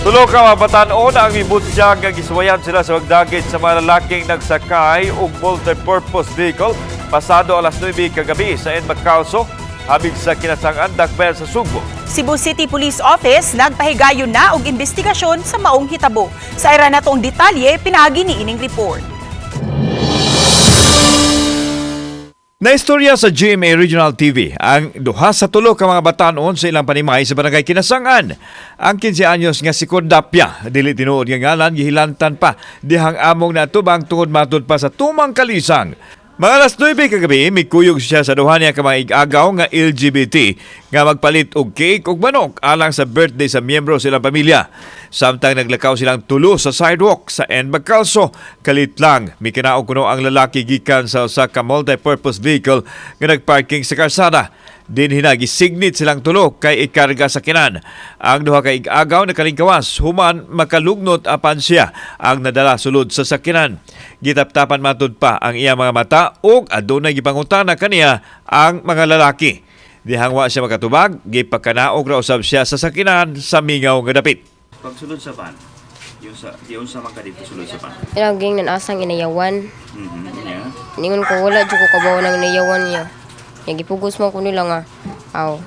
Tulo ka mga batan-on ang ibutyag nga giswayan sila sa magdagit sa mga lalaking nagsakay og multi-purpose vehicle pasado alas 9 kagabi sa Enmacalso habig sa kinasangan dakbayan sa Sugbo. Cebu City Police Office nagpahigayon na og investigasyon sa maong hitabo. Sa ira na tong detalye pinagi ni ining report. Naistorya sa GMA Regional TV ang duha sa tulo ka mga batanon sa ilang panimay sa barangay Kinasangan. Ang 15 anyos nga si Cordapia, dili tinuod nga ngalan, gihilantan pa dihang among natubang tungod matud pa sa tumang kalisang. Mga alas 9 kagabi, may kuyog siya sa duha niya ka mga ig-agaw nga LGBT nga magpalit og cake ug manok alang sa birthday sa miyembro silang pamilya. Samtang naglakaw silang tulo sa sidewalk sa Enmacalso, kalit lang may kinaog kuno ang lalaki gikan sa usa ka multi-purpose vehicle nga nagparking sa karsada. Din hinagisignit silang tulo kay ikarga sa kinan. Ang duha ka ig-agaw na kalingkawas human makalugnot apan siya ang nadala sulod sa sakinan. Gitaptapan matud pa ang iya mga mata ug adunay gipangutana kaniya ang mga lalaki. Dihang wa siya makatubag, gipakanaog ra usab siya sa sakinan sa mingaw nga dapit. Pagsulod sa van, yung sa mga dito sulod sa van. Ilaging nanasang inayawan. Yeah. Ningon ko wala dyan ko kabaw ng inayawan niya. Gipugos mo ko nila nga. Aw.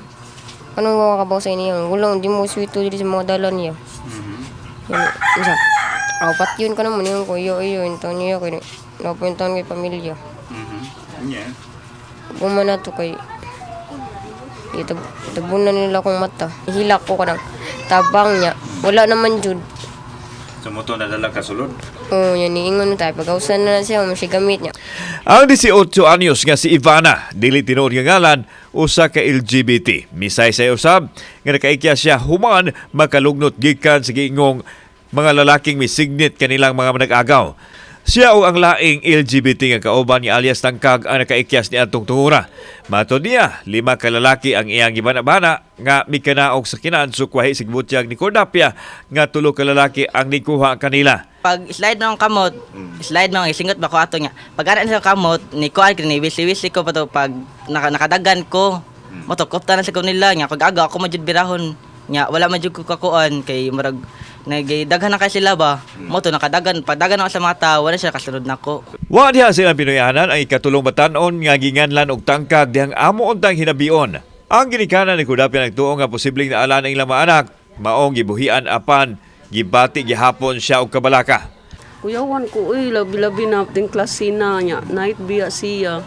Anong mga kabaw sa inyo? Gulang di mo swito dito sa mga dalan niya. Isa. Aw, pat yun ka naman yung ko. Iyo, ito niya ko. Napuntahan kay pamilya. Yeah. Bumana to kay tabunan nila akong mata. Hilak ko kanang tabang niya. Wala naman jud. Sa moto na dala ka sulod. Oo, yan iingon tayo. Pag-ausan na siya, siya gamit niya. Ang 18 anyos nga si Ivana, dili tinuod nga ngalan, usa ka LGBT. Misay sa usab nga nakaikya siya human makalugnot gikan sa giingong mga lalaking misignit kanilang mga nag-agaw. Siya o ang laing LGBT nga kauban ni alias Tangkag ang nakaikyas ni atong tungura. Matod niya, 5 ka lalaki ang iyang gibana-bana nga mikanaog sa kinan sukwahi sigbutyag ni Cordapia nga 3 ka lalaki ang nikuha kanila. Pag slide mo ang kamot, slide mo ang isingot ba ko ato nga. Pag anak sa kamot, ni kuan kini wisi-wisi ko pa to pag nakadagan ko. Motokopta na sa ko nila nga pag aga ako majud birahon. Nya wala majud ko kakuan kay murag nagidaghan na kay sila ba. Moto nakadagan, padagan ako sa mata, wala siya kasunod nako. Wa diha silang Pinoyanan ang ikatulong batan-on nga ginganlan og Tangkag dihang amo untang hinabion. Ang ginikanan ni Cordapia nagtuo nga posibleng naalan ang ilang mga anak, maong gibuhian apan gibati gihapon siya og kabalaka. Kuyawan ko, labi-labi na ting klase na niya. Night biya siya.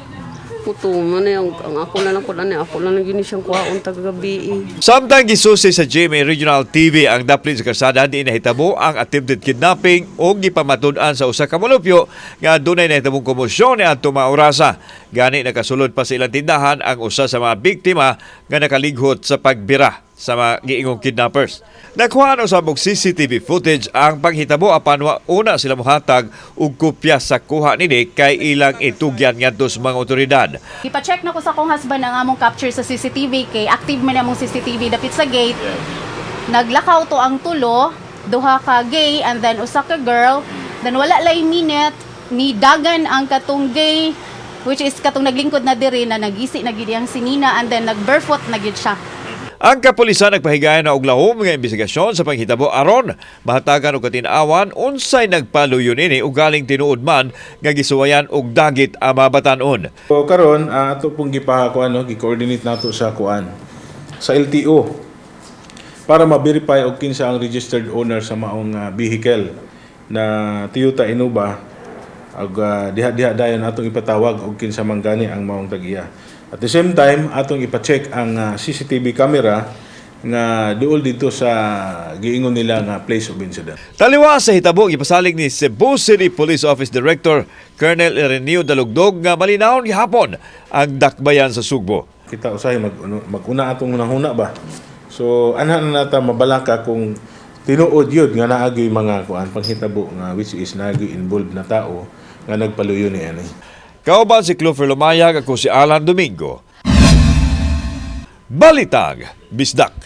Puto, ano yung, ang ako na lang ko na ako lang yun siyang kuhaon tagagabi. Samtang gisusi sa GMA Regional TV ang daplin sa karsada di nahitabo ang attempted kidnapping o gipamatud-an sa usa ka molupyo nga dunay nahitabong komosyon ni adto maurasa. Gani nakasulod pa sa ilang tindahan ang usa sa mga biktima nga nakalighot sa pagbira sa mga giingong kidnappers. Nakuha sa bug CCTV footage ang paghitabo apan wa una sila mohatag og kopya sa kuha nini kay ilang itugyan ngadto sa mga otoridad. Ipa-check na ko sa akong husband ang among capture sa CCTV kay active man among CCTV dapit sa gate. Naglakaw to ang tulo, duha ka gay and then usa ka girl. Then wala lay minute ni dagan ang katong gay which is katong naglingkod na diri na nagisi na gid ang sinina and then nag-barefoot na gid siya. Ang kapulisan nagpahigayon na og lahom nga investigasyon sa panghitabo aron mahatagan og katin-awan unsay nagpaluyon ini ug galing tinuod man nga gisuwayan og dagit ang mga batan-on. So karon ato pong gi-coordinate nato sa kuan sa LTO para ma-verify og kinsa ang registered owner sa maong vehicle na Toyota Innova ug diha dayon atong ipatawag og kinsa man gani ang maong tag-iya. At the same time, atong ipa-check ang CCTV camera nga duol dito sa giingon nila nga place of incident. Taliwa sa hitabo gipasalig ni Cebu City Police Office Director Colonel Ireneo Dalugdog nga malinawon gihapon ang dakbayan sa Sugbo. Kita usahay mag-una atong unang-una ba. So anha na nata mabalaka kung tinuod yun nga naagi mga kuan panghitabo nga which is naagi involved na tao nga nagpaluyo ni ani. Kauban si Clover Lumayag, ako si Alan Domingo. Balitag Bisdak.